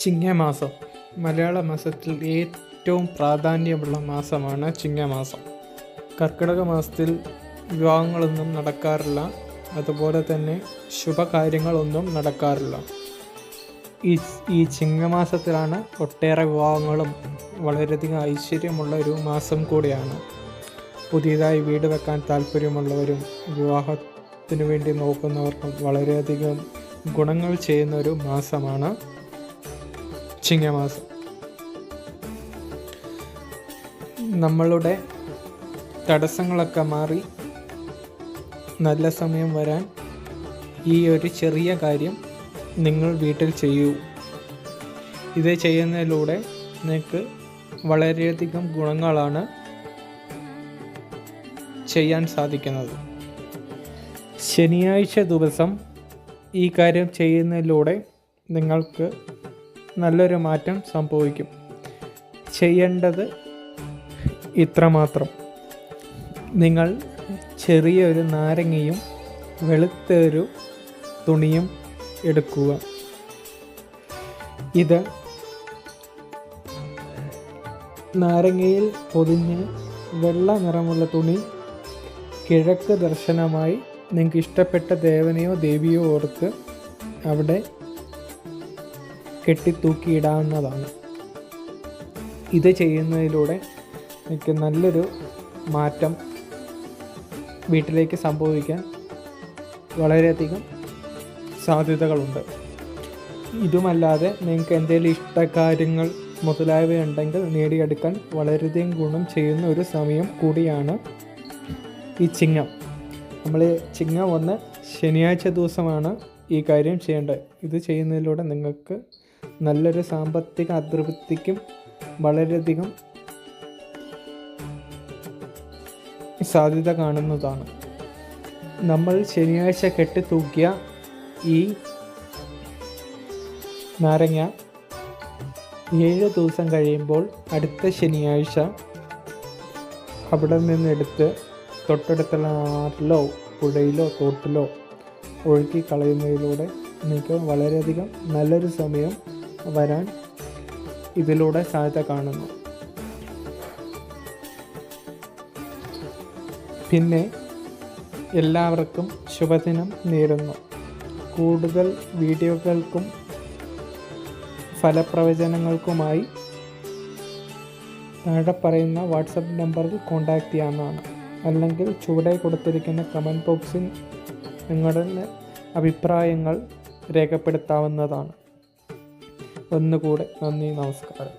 ചിങ്ങമാസം മലയാള മാസത്തിൽ ഏറ്റവും പ്രാധാന്യമുള്ള മാസമാണ് ചിങ്ങമാസം. കർക്കിടക മാസത്തിൽ വിവാഹങ്ങളൊന്നും നടക്കാറില്ല, അതുപോലെ തന്നെ ശുഭകാര്യങ്ങളൊന്നും നടക്കാറില്ല. ഈ ചിങ്ങമാസത്തിലാണ് ഒട്ടേറെ വിവാഹങ്ങളും വളരെയധികം ഐശ്വര്യമുള്ള ഒരു മാസം കൂടിയാണ്. പുതിയതായി വീട് വെക്കാൻ താല്പര്യമുള്ളവരും വിവാഹത്തിനു വേണ്ടി നോക്കുന്നവർക്കും വളരെയധികം ഗുണങ്ങൾ ചെയ്യുന്ന ഒരു മാസമാണ് ചിങ്ങമാസം. നമ്മളുടെ തടസ്സങ്ങളൊക്കെ മാറി നല്ല സമയം വരാൻ ഈ ഒരു ചെറിയ കാര്യം നിങ്ങൾ വീട്ടിൽ ചെയ്യൂ. ഇത് ചെയ്യുന്നതിലൂടെ നിങ്ങൾക്ക് വളരെയധികം ഗുണങ്ങളാണ് ചെയ്യാൻ സാധിക്കുന്നത്. ശനിയാഴ്ച ദിവസം ഈ കാര്യം ചെയ്യുന്നതിലൂടെ നിങ്ങൾക്ക് നല്ലൊരു മാറ്റം സംഭവിക്കും. ചെയ്യേണ്ടത് ഇത്രമാത്രം: നിങ്ങൾ ചെറിയൊരു നാരങ്ങയും വെളുത്തൊരു തുണിയും എടുക്കുക. ഇത് നാരങ്ങയിൽ പൊതിഞ്ഞ് വെള്ള നിറമുള്ള തുണി കിഴക്ക് ദർശനമായി നിങ്ങൾക്ക് ഇഷ്ടപ്പെട്ട ദേവനെയോ ദേവിയോ ഓർത്ത് അവിടെ കെട്ടിത്തൂക്കിയിടാവുന്നതാണ്. ഇത് ചെയ്യുന്നതിലൂടെ നിങ്ങൾക്ക് നല്ലൊരു മാറ്റം വീട്ടിലേക്ക് സംഭവിക്കാൻ വളരെയധികം സാധ്യതകളുണ്ട്. ഇതുമല്ലാതെ നിങ്ങൾക്ക് എന്തെങ്കിലും ഇഷ്ടകാര്യങ്ങൾ മുതലായവയുണ്ടെങ്കിൽ നേടിയെടുക്കാൻ വളരെയധികം ഗുണം ചെയ്യുന്ന ഒരു സമയം കൂടിയാണ് ഈ ചിങ്ങം. നമ്മൾ ചിങ്ങം 1 ശനിയാഴ്ച ദിവസമാണ് ഈ കാര്യം ചെയ്യേണ്ടത്. ഇത് ചെയ്യുന്നതിലൂടെ നിങ്ങൾക്ക് നല്ലൊരു സാമ്പത്തിക അഭിവൃദ്ധിക്കും വളരെയധികം സാധ്യത കാണുന്നതാണ്. നമ്മൾ ശനിയാഴ്ച കെട്ടിത്തൂക്കിയ ഈ നാരങ്ങ 7 ദിവസം കഴിയുമ്പോൾ അടുത്ത ശനിയാഴ്ച അവിടെ നിന്നെടുത്ത് തൊട്ടടുത്തുള്ള ആറിലോ പുഴയിലോ തോട്ടിലോ ഒഴുക്കി കളയുന്നതിലൂടെ നിങ്ങൾക്ക് വളരെയധികം നല്ലൊരു സമയം വരാൻ ഇതിലൂടെ സാധ്യത കാണുന്നു. പിന്നെ എല്ലാവർക്കും ശുഭദിനം നേരുന്നു. കൂടുതൽ വീഡിയോകൾക്കും ഫലപ്രവചനങ്ങൾക്കുമായി താഴെ പറയുന്ന വാട്സപ്പ് നമ്പറിൽ കോൺടാക്റ്റ് ചെയ്യാവുന്നതാണ്. അല്ലെങ്കിൽ ചുവടെ കൊടുത്തിരിക്കുന്ന കമൻറ്റ് ബോക്സിൽ നിങ്ങളുടെ അഭിപ്രായങ്ങൾ രേഖപ്പെടുത്താവുന്നതാണ്. ഒന്നുകൂടെ നന്ദി, നമസ്കാരം.